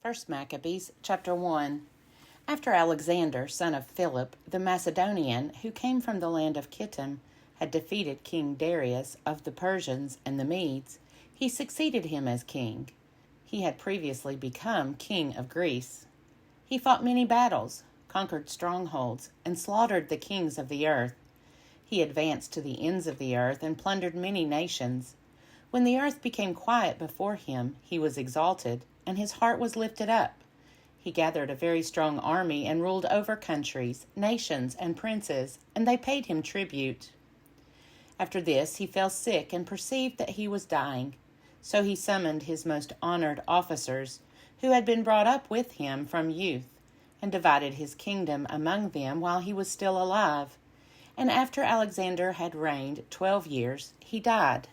1 Maccabees chapter 1. After Alexander, son of Philip, the Macedonian, who came from the land of Kittim, had defeated King Darius of the Persians and the Medes, he succeeded him as king. He had previously become king of Greece. He fought many battles, conquered strongholds, and slaughtered the kings of the earth. He advanced to the ends of the earth and plundered many nations. When the earth became quiet before him, he was exalted, and his heart was lifted up. He gathered a very strong army and ruled over countries, nations, and princes, and they paid him tribute. After this he fell sick and perceived that he was dying. So he summoned his most honored officers, who had been brought up with him from youth, and divided his kingdom among them while he was still alive. And after Alexander had reigned 12 years, he died.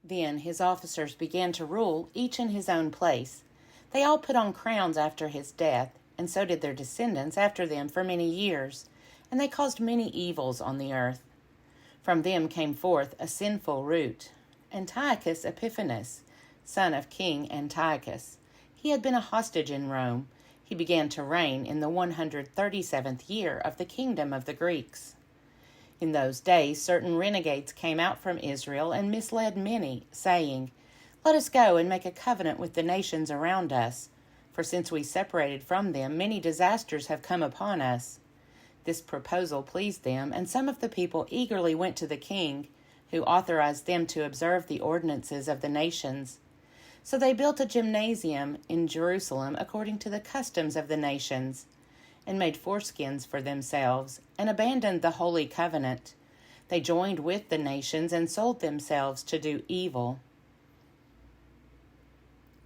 Then his officers began to rule, each in his own place. They all put on crowns after his death, and so did their descendants after them for many years, and they caused many evils on the earth. From them came forth a sinful root, Antiochus Epiphanes, son of King Antiochus. He had been a hostage in Rome. He began to reign in the 137th year of the kingdom of the Greeks. In those days certain renegades came out from Israel and misled many, saying, "Let us go and make a covenant with the nations around us, for since we separated from them, many disasters have come upon us." This proposal pleased them, and some of the people eagerly went to the king, who authorized them to observe the ordinances of the nations. So they built a gymnasium in Jerusalem according to the customs of the nations, and made foreskins for themselves, and abandoned the holy covenant. They joined with the nations and sold themselves to do evil.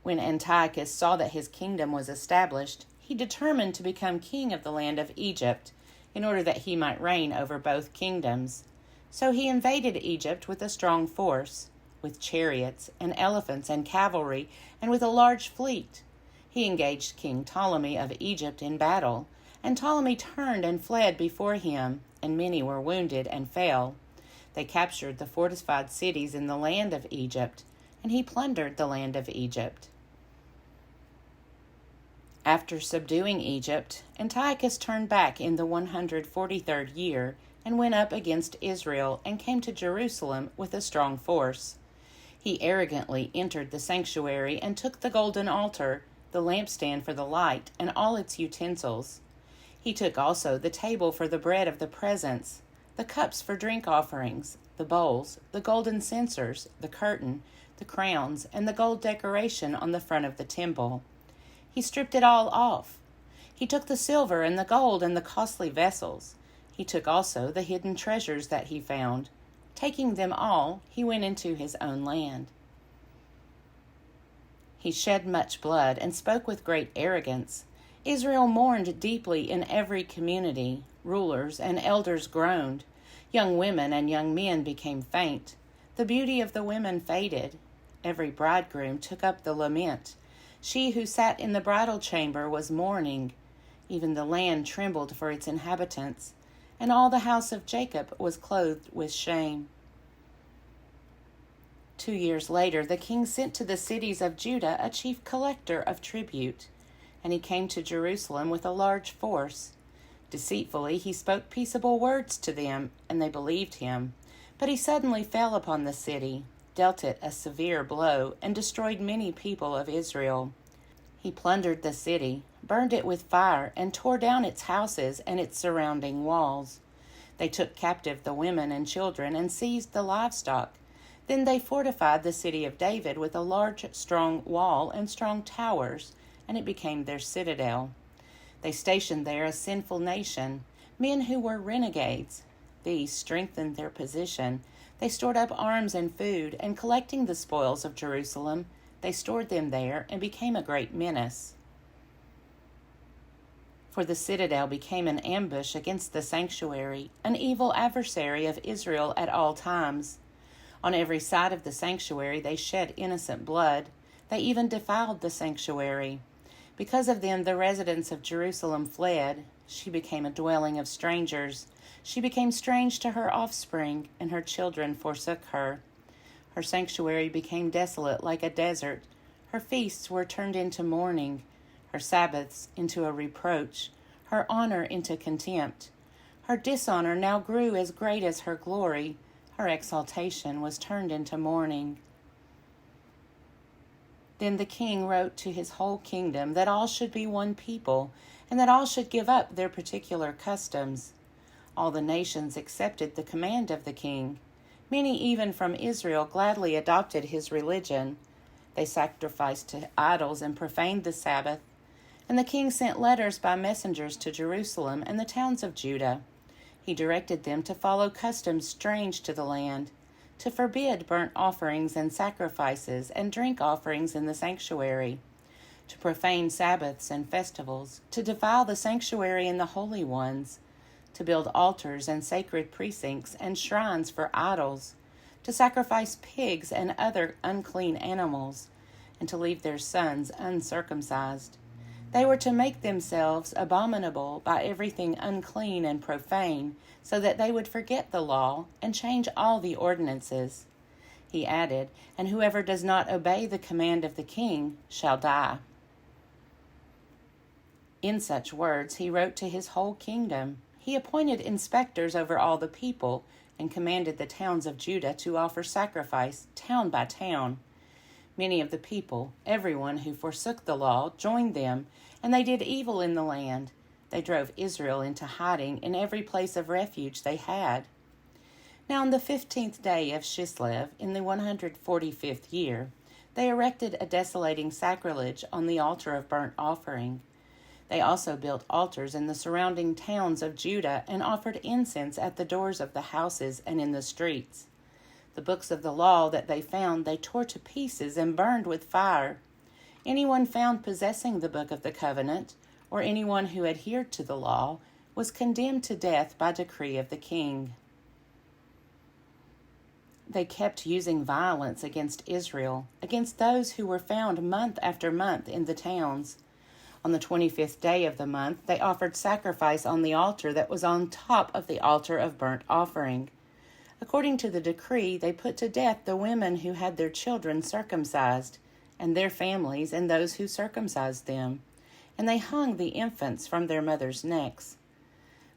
When Antiochus saw that his kingdom was established, he determined to become king of the land of Egypt, in order that he might reign over both kingdoms. So he invaded Egypt with a strong force, with chariots and elephants and cavalry, and with a large fleet. He engaged King Ptolemy of Egypt in battle, and Ptolemy turned and fled before him, and many were wounded and fell. They captured the fortified cities in the land of Egypt, and he plundered the land of Egypt. After subduing Egypt, Antiochus turned back in the 143rd year, and went up against Israel, and came to Jerusalem with a strong force. He arrogantly entered the sanctuary, and took the golden altar, the lampstand for the light, and all its utensils. He took also the table for the bread of the presence, the cups for drink offerings, the bowls, the golden censers, the curtain, the crowns, and the gold decoration on the front of the temple. He stripped it all off. He took the silver and the gold and the costly vessels. He took also the hidden treasures that he found. Taking them all, he went into his own land. He shed much blood and spoke with great arrogance. Israel mourned deeply in every community. Rulers and elders groaned. Young women and young men became faint. The beauty of the women faded. Every bridegroom took up the lament. She who sat in the bridal chamber was mourning. Even the land trembled for its inhabitants, and all the house of Jacob was clothed with shame. 2 years later, the king sent to the cities of Judah a chief collector of tribute, and he came to Jerusalem with a large force. Deceitfully he spoke peaceable words to them, and they believed him. But he suddenly fell upon the city, dealt it a severe blow, and destroyed many people of Israel. He plundered the city, burned it with fire, and tore down its houses and its surrounding walls. They took captive the women and children and seized the livestock. Then they fortified the city of David with a large, strong wall and strong towers, and it became their citadel. They stationed there a sinful nation, men who were renegades. These strengthened their position. They stored up arms and food, and collecting the spoils of Jerusalem, they stored them there and became a great menace. For the citadel became an ambush against the sanctuary, an evil adversary of Israel at all times. On every side of the sanctuary they shed innocent blood. They even defiled the sanctuary. Because of them the residents of Jerusalem fled. She became a dwelling of strangers. She became strange to her offspring, and her children forsook her. Her sanctuary became desolate like a desert. Her feasts were turned into mourning, her Sabbaths into a reproach, her honor into contempt. Her dishonor now grew as great as her glory. Her exaltation was turned into mourning. Then the king wrote to his whole kingdom that all should be one people, and that all should give up their particular customs. All the nations accepted the command of the king. Many even from Israel gladly adopted his religion. They sacrificed to idols and profaned the Sabbath. And the king sent letters by messengers to Jerusalem and the towns of Judah. He directed them to follow customs strange to the land, to forbid burnt offerings and sacrifices and drink offerings in the sanctuary, to profane Sabbaths and festivals, to defile the sanctuary and the holy ones, to build altars and sacred precincts and shrines for idols, to sacrifice pigs and other unclean animals, and to leave their sons uncircumcised. They were to make themselves abominable by everything unclean and profane, so that they would forget the law and change all the ordinances. He added, and whoever does not obey the command of the king shall die. In such words he wrote to his whole kingdom. He appointed inspectors over all the people, and commanded the towns of Judah to offer sacrifice, town by town. Many of the people, everyone who forsook the law, joined them, and they did evil in the land. They drove Israel into hiding in every place of refuge they had. Now on the 15th day of Chislev, in the 145th year, they erected a desolating sacrilege on the altar of burnt offering. They also built altars in the surrounding towns of Judah and offered incense at the doors of the houses and in the streets. The books of the law that they found they tore to pieces and burned with fire. Anyone found possessing the book of the covenant, or anyone who adhered to the law, was condemned to death by decree of the king. They kept using violence against Israel, against those who were found month after month in the towns. On the 25th day of the month, they offered sacrifice on the altar that was on top of the altar of burnt offering. According to the decree, they put to death the women who had their children circumcised, and their families and those who circumcised them, and they hung the infants from their mothers' necks.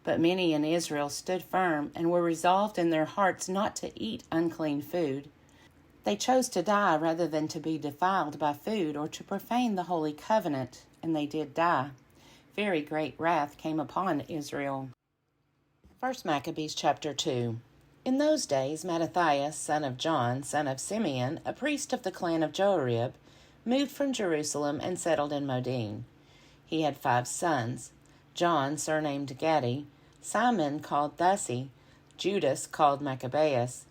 But many in Israel stood firm and were resolved in their hearts not to eat unclean food. They chose to die rather than to be defiled by food or to profane the holy covenant, and they did die. Very great wrath came upon Israel. 1 Maccabees chapter 2. In those days Mattathias, son of John, son of Simeon, a priest of the clan of Joarib, moved from Jerusalem and settled in Modin. He had 5 sons: John, surnamed Gaddi, Simon called Thasi, Judas called Maccabeus,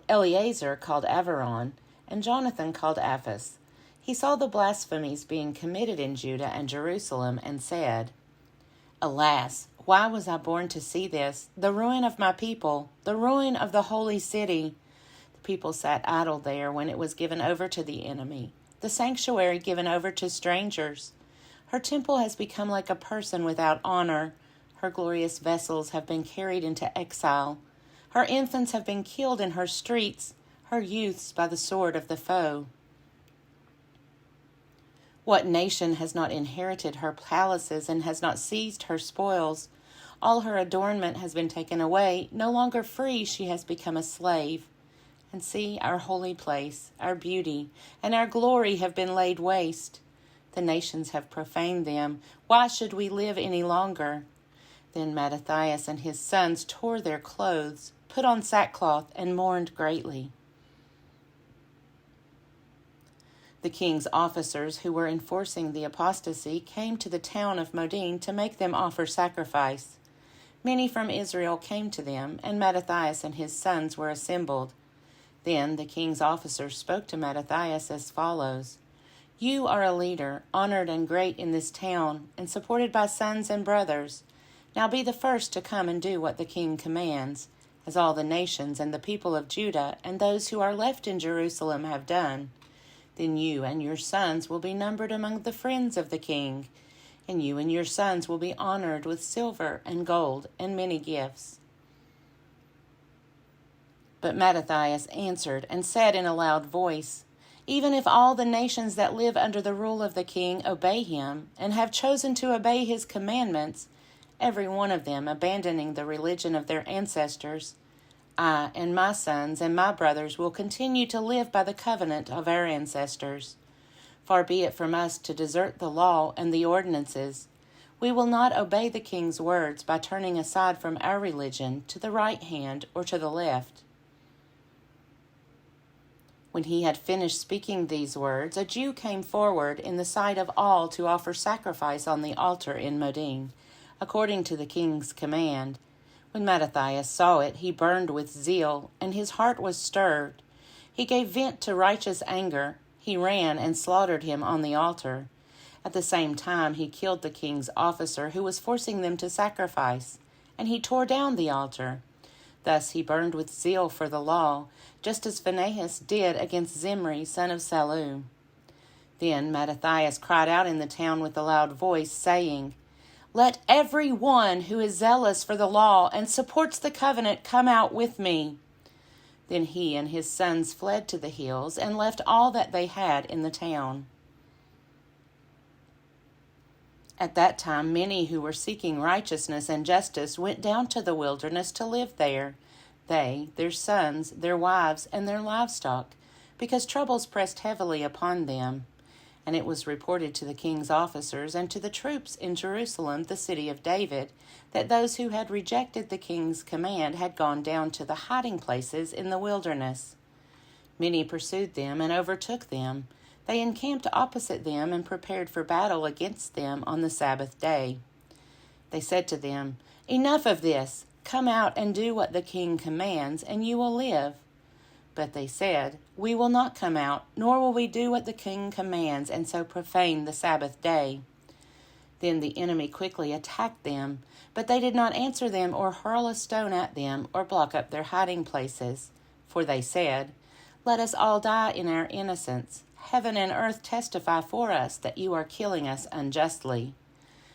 Eleazar called Avaron, and Jonathan called Apphus. He saw the blasphemies being committed in Judah and Jerusalem and said, "Alas, why was I born to see this, the ruin of my people, the ruin of the holy city?" The people sat idle there when it was given over to the enemy, the sanctuary given over to strangers. Her temple has become like a person without honor. Her glorious vessels have been carried into exile. Her infants have been killed in her streets, her youths by the sword of the foe. What nation has not inherited her palaces and has not seized her spoils? All her adornment has been taken away. No longer free, she has become a slave. And see, our holy place, our beauty, and our glory have been laid waste. The nations have profaned them. Why should we live any longer? Then Mattathias and his sons tore their clothes, put on sackcloth, and mourned greatly. The king's officers who were enforcing the apostasy came to the town of Modin to make them offer sacrifice. Many from Israel came to them, and Mattathias and his sons were assembled. Then the king's officers spoke to Mattathias as follows: "You are a leader, honored and great in this town, and supported by sons and brothers. Now be the first to come and do what the king commands, as all the nations and the people of Judah and those who are left in Jerusalem have done. Then you and your sons will be numbered among the friends of the king, and you and your sons will be honored with silver and gold and many gifts." But Mattathias answered and said in a loud voice, Even if all the nations that live under the rule of the king obey him and have chosen to obey his commandments, every one of them abandoning the religion of their ancestors, I and my sons and my brothers will continue to live by the covenant of our ancestors. Far be it from us to desert the law and the ordinances. We will not obey the king's words by turning aside from our religion to the right hand or to the left." When he had finished speaking these words, a Jew came forward in the sight of all to offer sacrifice on the altar in Modin, according to the king's command. When Mattathias saw it, he burned with zeal, and his heart was stirred. He gave vent to righteous anger. He ran and slaughtered him on the altar. At the same time, he killed the king's officer who was forcing them to sacrifice, and he tore down the altar. Thus he burned with zeal for the law, just as Phinehas did against Zimri, son of Salu. Then Mattathias cried out in the town with a loud voice, saying, "Let every one who is zealous for the law and supports the covenant come out with me." Then he and his sons fled to the hills and left all that they had in the town. At that time, many who were seeking righteousness and justice went down to the wilderness to live there, they, their sons, their wives, and their livestock, because troubles pressed heavily upon them. And it was reported to the king's officers and to the troops in Jerusalem, the city of David, that those who had rejected the king's command had gone down to the hiding places in the wilderness. Many pursued them and overtook them. They encamped opposite them and prepared for battle against them on the Sabbath day. They said to them, "Enough of this! Come out and do what the king commands, and you will live." But they said, "We will not come out, nor will we do what the king commands, and so profane the Sabbath day." Then the enemy quickly attacked them, but they did not answer them or hurl a stone at them or block up their hiding places. For they said, "Let us all die in our innocence. Heaven and earth testify for us that you are killing us unjustly."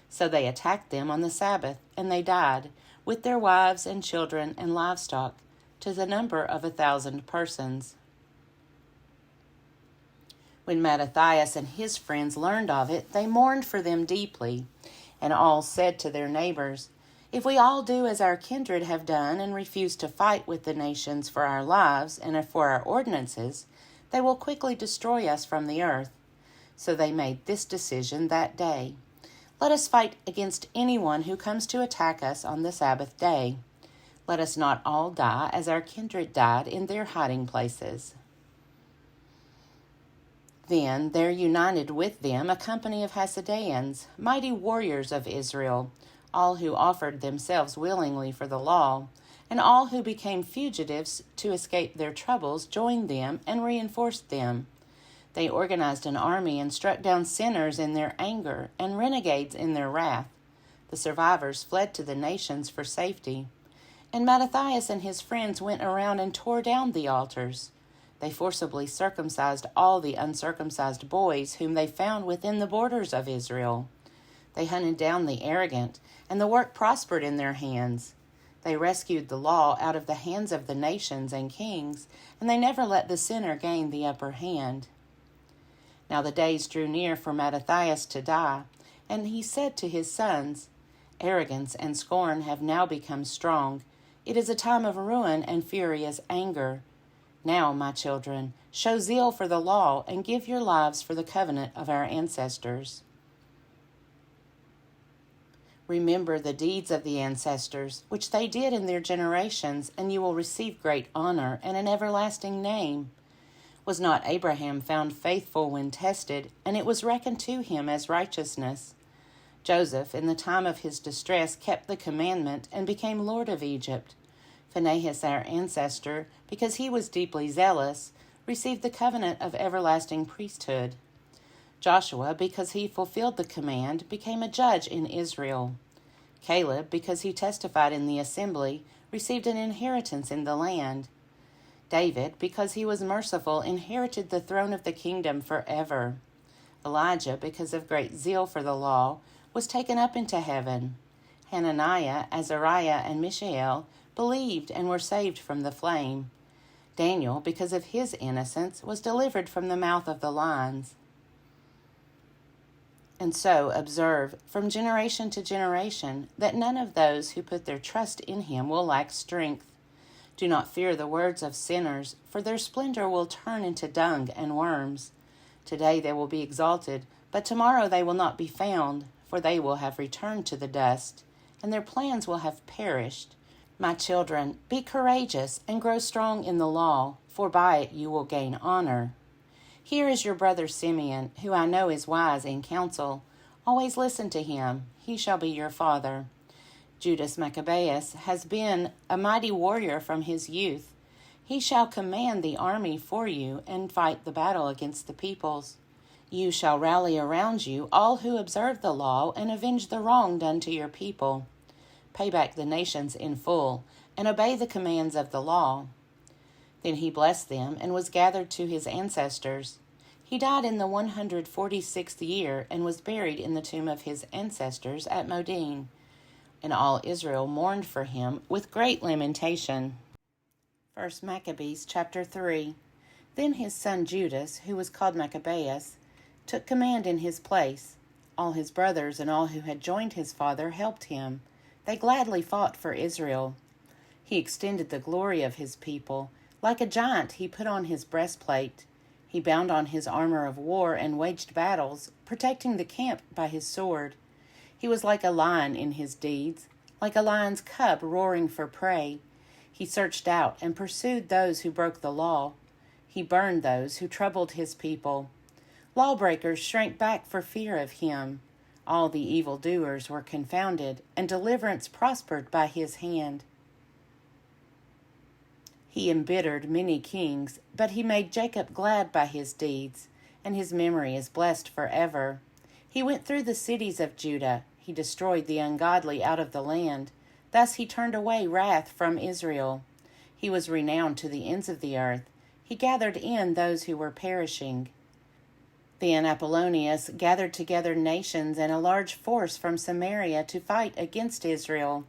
So they attacked them on the Sabbath, and they died, with their wives and children and livestock, to the number of 1,000 persons. When Mattathias and his friends learned of it, they mourned for them deeply, and all said to their neighbors, "If we all do as our kindred have done and refuse to fight with the nations for our lives and for our ordinances, they will quickly destroy us from the earth." So they made this decision that day: "Let us fight against anyone who comes to attack us on the Sabbath day. Let us not all die as our kindred died in their hiding places." Then there united with them a company of Hasideans, mighty warriors of Israel, all who offered themselves willingly for the law, and all who became fugitives to escape their troubles joined them and reinforced them. They organized an army and struck down sinners in their anger and renegades in their wrath. The survivors fled to the nations for safety. And Mattathias and his friends went around and tore down the altars. They forcibly circumcised all the uncircumcised boys whom they found within the borders of Israel. They hunted down the arrogant, and the work prospered in their hands. They rescued the law out of the hands of the nations and kings, and they never let the sinner gain the upper hand. Now the days drew near for Mattathias to die, and he said to his sons, "Arrogance and scorn have now become strong. It is a time of ruin and furious anger. Now, my children, show zeal for the law and give your lives for the covenant of our ancestors. Remember the deeds of the ancestors, which they did in their generations, and you will receive great honor and an everlasting name. Was not Abraham found faithful when tested, and it was reckoned to him as righteousness? Joseph, in the time of his distress, kept the commandment and became lord of Egypt. Phinehas, our ancestor, because he was deeply zealous, received the covenant of everlasting priesthood. Joshua, because he fulfilled the command, became a judge in Israel. Caleb, because he testified in the assembly, received an inheritance in the land. David, because he was merciful, inherited the throne of the kingdom forever. Elijah, because of great zeal for the law, was taken up into heaven. Hananiah, Azariah, and Mishael believed and were saved from the flame. Daniel, because of his innocence, was delivered from the mouth of the lions. And so observe from generation to generation that none of those who put their trust in him will lack strength. Do not fear the words of sinners, for their splendor will turn into dung and worms. Today they will be exalted, but tomorrow they will not be found, for they will have returned to the dust, and their plans will have perished. My children, be courageous and grow strong in the law, for by it you will gain honor. Here is your brother Simeon, who I know is wise in counsel. Always listen to him. He shall be your father. Judas Maccabeus has been a mighty warrior from his youth. He shall command the army for you and fight the battle against the peoples. You shall rally around you all who observe the law and avenge the wrong done to your people. Pay back the nations in full and obey the commands of the law. Then he blessed them and was gathered to his ancestors. He died in the 146th year and was buried in the tomb of his ancestors at Modin. And all Israel mourned for him with great lamentation. 1 Maccabees chapter 3. Then his son Judas, who was called Maccabeus, took command in his place. All his brothers and all who had joined his father helped him. They gladly fought for Israel. He extended the glory of his people. Like a giant, he put on his breastplate. He bound on his armor of war and waged battles, protecting the camp by his sword. He was like a lion in his deeds, like a lion's cub roaring for prey. He searched out and pursued those who broke the law. He burned those who troubled his people. Lawbreakers shrank back for fear of him. All the evildoers were confounded, and deliverance prospered by his hand. He embittered many kings, but he made Jacob glad by his deeds, and his memory is blessed forever. He went through the cities of Judah. He destroyed the ungodly out of the land. Thus he turned away wrath from Israel. He was renowned to the ends of the earth. He gathered in those who were perishing. Then Apollonius gathered together nations and a large force from Samaria to fight against Israel.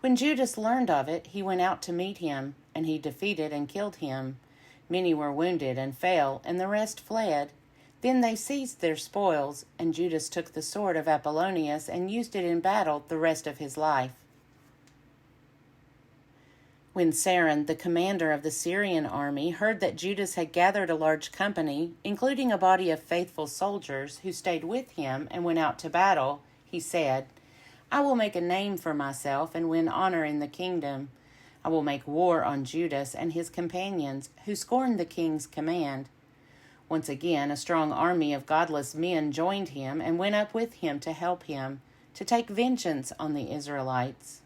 When Judas learned of it, he went out to meet him, and he defeated and killed him. Many were wounded and fell, and the rest fled. Then they seized their spoils, and Judas took the sword of Apollonius and used it in battle the rest of his life. When Saran, the commander of the Syrian army, heard that Judas had gathered a large company, including a body of faithful soldiers who stayed with him and went out to battle, he said, I will make a name for myself and win honor in the kingdom. I will make war on Judas and his companions, who scorned the king's command. Once again, a strong army of godless men joined him and went up with him to help him, to take vengeance on the Israelites.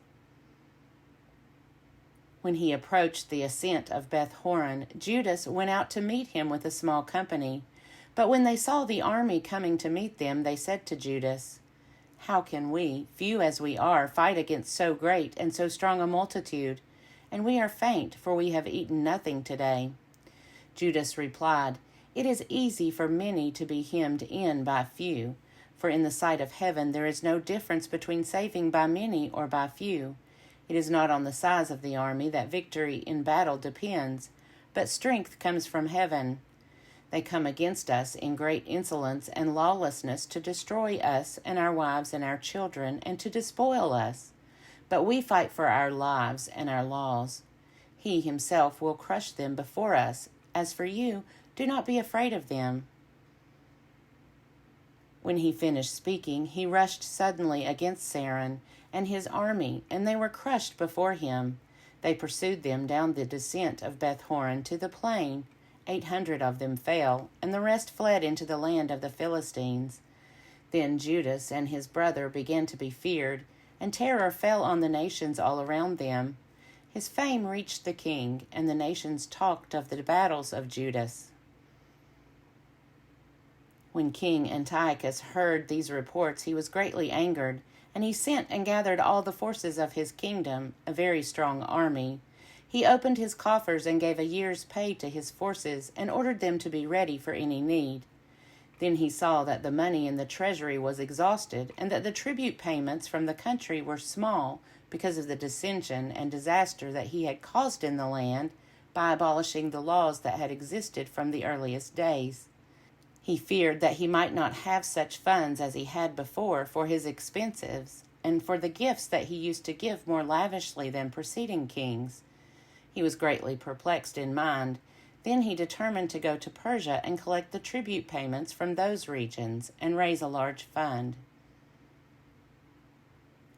When he approached the ascent of Beth Horon, Judas went out to meet him with a small company. But when they saw the army coming to meet them, they said to Judas, How can we, few as we are, fight against so great and so strong a multitude? And we are faint, for we have eaten nothing today. Judas replied, It is easy for many to be hemmed in by few, for in the sight of heaven there is no difference between saving by many or by few. It is not on the size of the army that victory in battle depends, but strength comes from heaven. They come against us in great insolence and lawlessness to destroy us and our wives and our children and to despoil us. But we fight for our lives and our laws. He himself will crush them before us. As for you, do not be afraid of them. When he finished speaking, he rushed suddenly against Saran and his army, and they were crushed before him. They pursued them down the descent of Beth Horon to the plain. 800 of them fell, and the rest fled into the land of the Philistines. Then Judas and his brother began to be feared, and terror fell on the nations all around them. His fame reached the king, and the nations talked of the battles of Judas. When King Antiochus heard these reports, he was greatly angered, and he sent and gathered all the forces of his kingdom, a very strong army. He opened his coffers and gave a year's pay to his forces, and ordered them to be ready for any need. Then he saw that the money in the treasury was exhausted, and that the tribute payments from the country were small because of the dissension and disaster that he had caused in the land by abolishing the laws that had existed from the earliest days. He feared that he might not have such funds as he had before for his expenses and for the gifts that he used to give more lavishly than preceding kings. He was greatly perplexed in mind. Then he determined to go to Persia and collect the tribute payments from those regions and raise a large fund.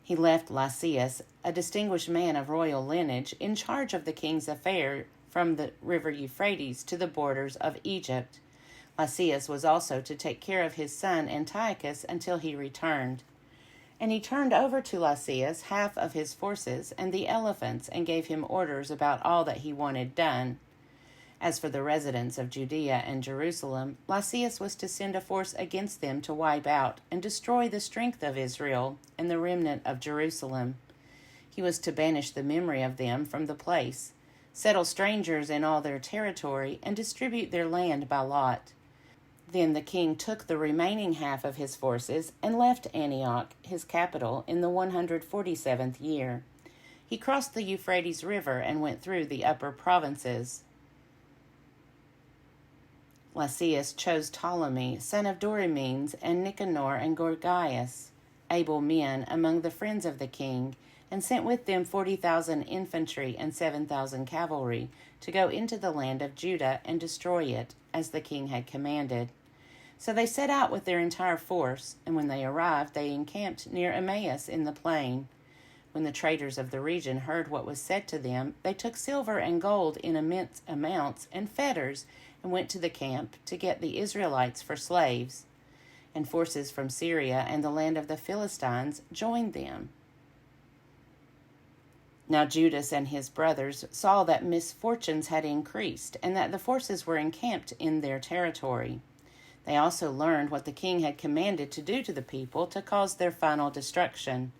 He left Lysias, a distinguished man of royal lineage, in charge of the king's affair from the river Euphrates to the borders of Egypt. Lysias was also to take care of his son Antiochus until he returned. And he turned over to Lysias half of his forces and the elephants, and gave him orders about all that he wanted done. As for the residents of Judea and Jerusalem, Lysias was to send a force against them to wipe out and destroy the strength of Israel and the remnant of Jerusalem. He was to banish the memory of them from the place, settle strangers in all their territory, and distribute their land by lot. Then the king took the remaining half of his forces and left Antioch, his capital, in the 147th year. He crossed the Euphrates River and went through the upper provinces. Lysias chose Ptolemy, son of Dorymenes, and Nicanor and Gorgias, able men among the friends of the king, and sent with them 40,000 infantry and 7,000 cavalry to go into the land of Judah and destroy it, as the king had commanded. So they set out with their entire force, and when they arrived, they encamped near Emmaus in the plain. When the traders of the region heard what was said to them, they took silver and gold in immense amounts and fetters, and went to the camp to get the Israelites for slaves. And forces from Syria and the land of the Philistines joined them. Now Judas and his brothers saw that misfortunes had increased, and that the forces were encamped in their territory. They also learned what the king had commanded to do to the people to cause their final destruction.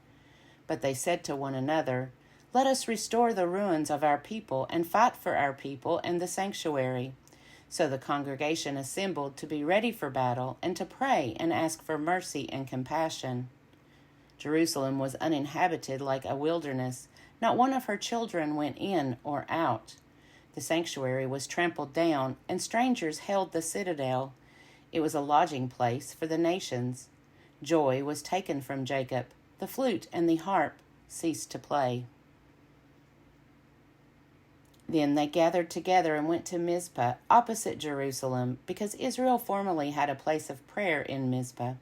But they said to one another, "Let us restore the ruins of our people and fight for our people and the sanctuary." So the congregation assembled to be ready for battle and to pray and ask for mercy and compassion. Jerusalem was uninhabited like a wilderness. Not one of her children went in or out. The sanctuary was trampled down, and strangers held the citadel. It was a lodging place for the nations. Joy was taken from Jacob. The flute and the harp ceased to play. Then they gathered together and went to Mizpah, opposite Jerusalem, because Israel formerly had a place of prayer in Mizpah.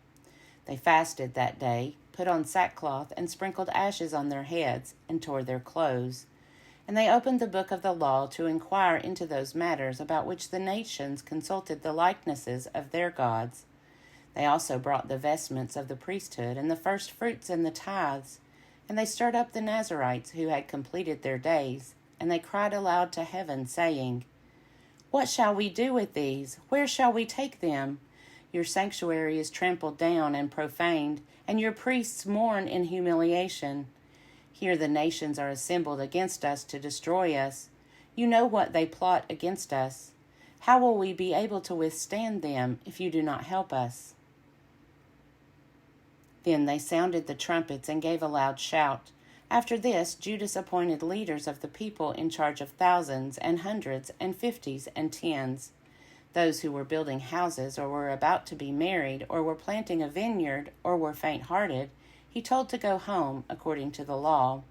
They fasted that day, put on sackcloth, and sprinkled ashes on their heads, and tore their clothes. And they opened the book of the law to inquire into those matters about which the nations consulted the likenesses of their gods. They also brought the vestments of the priesthood, and the first fruits and the tithes. And they stirred up the Nazarites who had completed their days, and they cried aloud to heaven, saying, "What shall we do with these? Where shall we take them? Your sanctuary is trampled down and profaned, and your priests mourn in humiliation. Here the nations are assembled against us to destroy us. You know what they plot against us. How will we be able to withstand them if you do not help us?" Then they sounded the trumpets and gave a loud shout. After this, Judas appointed leaders of the people in charge of thousands and hundreds and fifties and tens. Those who were building houses or were about to be married or were planting a vineyard or were faint-hearted, he told to go home according to the law.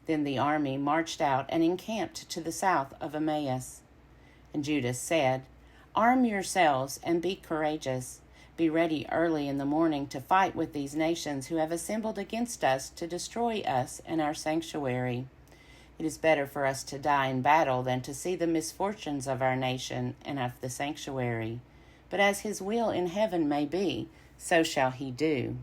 Then the army marched out and encamped to the south of Emmaus. And Judas said, "Arm yourselves and be courageous. Be ready early in the morning to fight with these nations who have assembled against us to destroy us and our sanctuary. It is better for us to die in battle than to see the misfortunes of our nation and of the sanctuary. But as his will in heaven may be, so shall he do."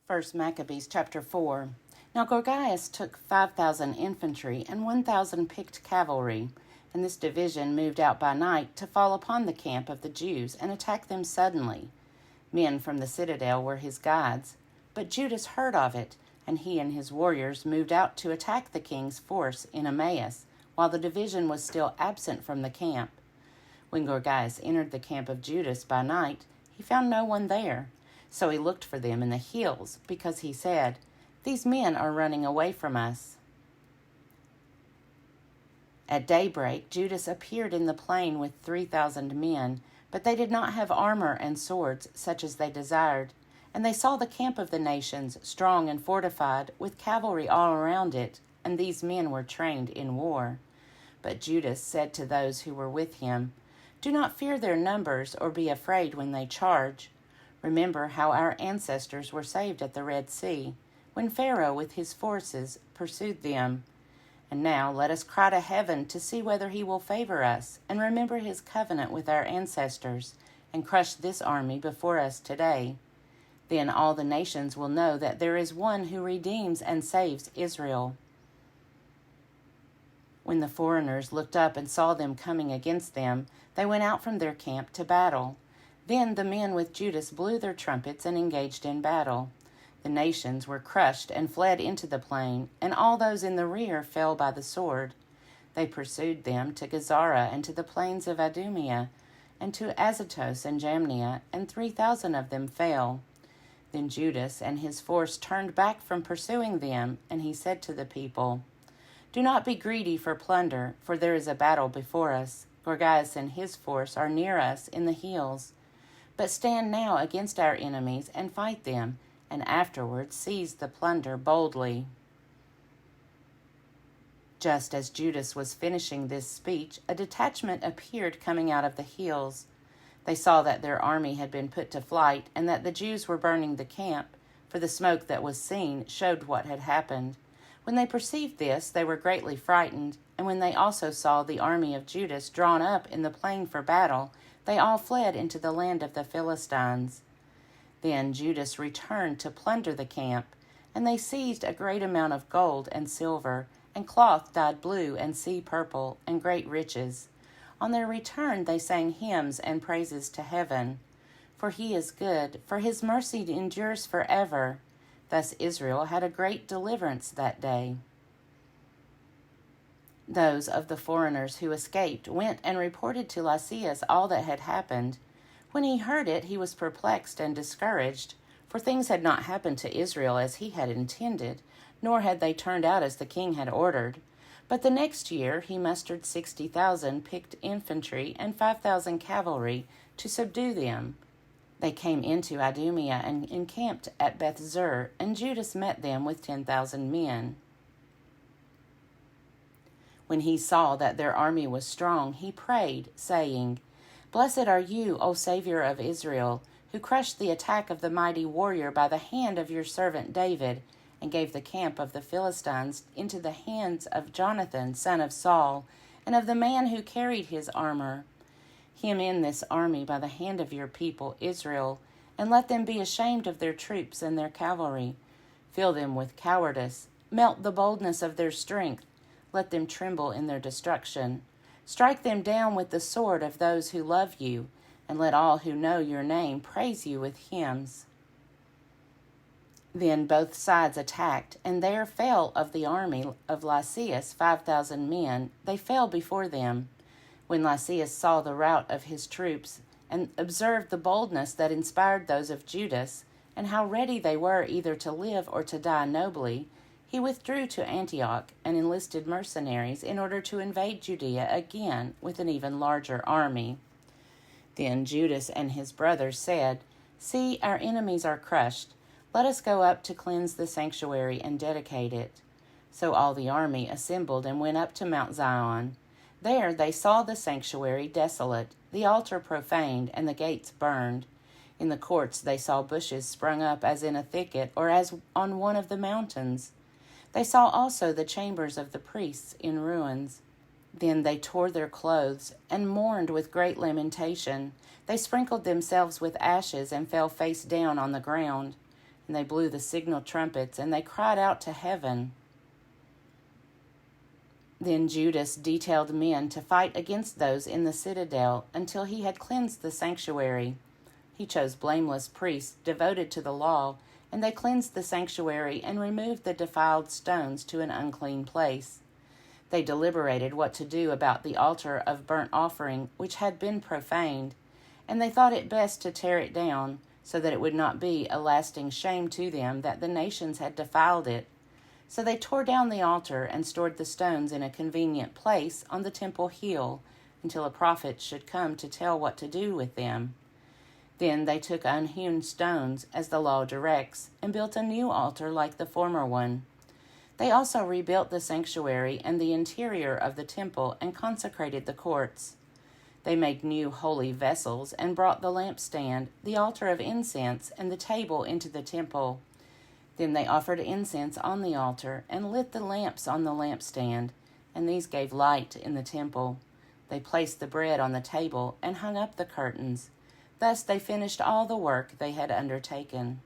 1 Maccabees chapter 4. Now Gorgias took 5,000 infantry and 1,000 picked cavalry, and this division moved out by night to fall upon the camp of the Jews and attack them suddenly. Men from the citadel were his guides, but Judas heard of it, and he and his warriors moved out to attack the king's force in Emmaus, while the division was still absent from the camp. When Gorgias entered the camp of Judas by night, he found no one there. So he looked for them in the hills, because he said, "These men are running away from us." At daybreak, Judas appeared in the plain with 3,000 men, but they did not have armor and swords such as they desired. And they saw the camp of the nations, strong and fortified, with cavalry all around it, and these men were trained in war. But Judas said to those who were with him, "Do not fear their numbers or be afraid when they charge. Remember how our ancestors were saved at the Red Sea, when Pharaoh with his forces pursued them. And now let us cry to heaven to see whether he will favor us, and remember his covenant with our ancestors, and crush this army before us today. Then all the nations will know that there is one who redeems and saves Israel." When the foreigners looked up and saw them coming against them, they went out from their camp to battle. Then the men with Judas blew their trumpets and engaged in battle. The nations were crushed and fled into the plain, and all those in the rear fell by the sword. They pursued them to Gazara and to the plains of Idumea, and to Azotus and Jamnia, and 3,000 of them fell. Then Judas and his force turned back from pursuing them, and he said to the people, "Do not be greedy for plunder, for there is a battle before us. Gorgias and his force are near us in the hills. But stand now against our enemies and fight them, and afterwards seize the plunder boldly." Just as Judas was finishing this speech, a detachment appeared coming out of the hills. They saw that their army had been put to flight, and that the Jews were burning the camp, for the smoke that was seen showed what had happened. When they perceived this, they were greatly frightened, and when they also saw the army of Judas drawn up in the plain for battle, they all fled into the land of the Philistines. Then Judas returned to plunder the camp, and they seized a great amount of gold and silver, and cloth dyed blue and sea purple, and great riches. On their return they sang hymns and praises to heaven. For he is good, for his mercy endures forever. Thus Israel had a great deliverance that day. Those of the foreigners who escaped went and reported to Lysias all that had happened. When he heard it, he was perplexed and discouraged, for things had not happened to Israel as he had intended, nor had they turned out as the king had ordered. But the next year he mustered 60,000 picked infantry and 5,000 cavalry to subdue them. They came into Idumea and encamped at Beth-zur, and Judas met them with 10,000 men. When he saw that their army was strong, he prayed, saying, "Blessed are you, O Savior of Israel, who crushed the attack of the mighty warrior by the hand of your servant David, and gave the camp of the Philistines into the hands of Jonathan, son of Saul, and of the man who carried his armor. Hem in this army by the hand of your people Israel, and let them be ashamed of their troops and their cavalry. Fill them with cowardice, melt the boldness of their strength, let them tremble in their destruction. Strike them down with the sword of those who love you, and let all who know your name praise you with hymns." Then both sides attacked, and there fell of the army of Lysias 5,000 men. They fell before them. When Lysias saw the rout of his troops, and observed the boldness that inspired those of Judas, and how ready they were either to live or to die nobly, he withdrew to Antioch and enlisted mercenaries in order to invade Judea again with an even larger army. Then Judas and his brothers said, "See, our enemies are crushed. Let us go up to cleanse the sanctuary and dedicate it." So all the army assembled and went up to Mount Zion. There they saw the sanctuary desolate, the altar profaned, and the gates burned. In the courts they saw bushes sprung up as in a thicket or as on one of the mountains. They saw also the chambers of the priests in ruins. Then they tore their clothes and mourned with great lamentation. They sprinkled themselves with ashes and fell face down on the ground. And they blew the signal trumpets, and they cried out to heaven. Then Judas detailed men to fight against those in the citadel until he had cleansed the sanctuary. He chose blameless priests devoted to the law, and they cleansed the sanctuary and removed the defiled stones to an unclean place. They deliberated what to do about the altar of burnt offering, which had been profaned, and they thought it best to tear it down, so that it would not be a lasting shame to them that the nations had defiled it. So they tore down the altar and stored the stones in a convenient place on the temple hill until a prophet should come to tell what to do with them. Then they took unhewn stones, as the law directs, and built a new altar like the former one. They also rebuilt the sanctuary and the interior of the temple and consecrated the courts. They made new holy vessels and brought the lampstand, the altar of incense, and the table into the temple. Then they offered incense on the altar and lit the lamps on the lampstand, and these gave light in the temple. They placed the bread on the table and hung up the curtains. Thus they finished all the work they had undertaken.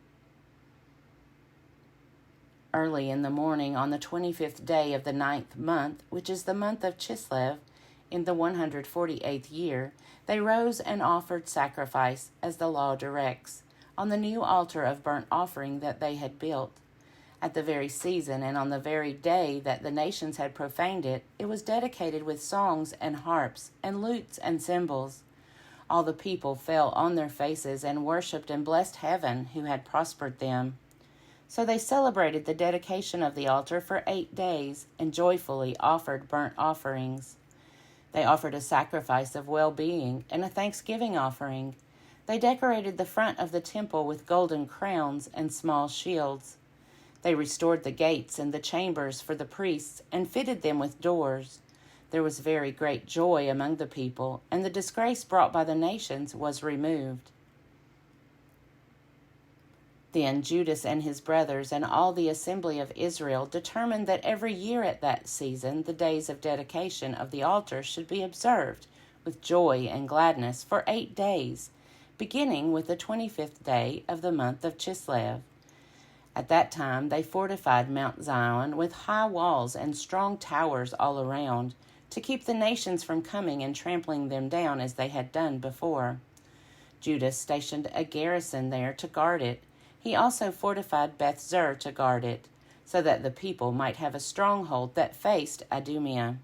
Early in the morning on the 25th day of the 9th month, which is the month of Chislev, in the 148th year, they rose and offered sacrifice, as the law directs, on the new altar of burnt offering that they had built. At the very season and on the very day that the nations had profaned it, it was dedicated with songs and harps and lutes and cymbals. All the people fell on their faces and worshipped and blessed heaven, who had prospered them. So they celebrated the dedication of the altar for 8 days and joyfully offered burnt offerings. They offered a sacrifice of well-being and a thanksgiving offering. They decorated the front of the temple with golden crowns and small shields. They restored the gates and the chambers for the priests and fitted them with doors. There was very great joy among the people, and the disgrace brought by the nations was removed. Then Judas and his brothers and all the assembly of Israel determined that every year at that season the days of dedication of the altar should be observed with joy and gladness for 8 days, beginning with the 25th day of the month of Chislev. At that time they fortified Mount Zion with high walls and strong towers all around, to keep the nations from coming and trampling them down as they had done before. Judas stationed a garrison there to guard it. He also fortified Beth-zur to guard it, so that the people might have a stronghold that faced Idumea.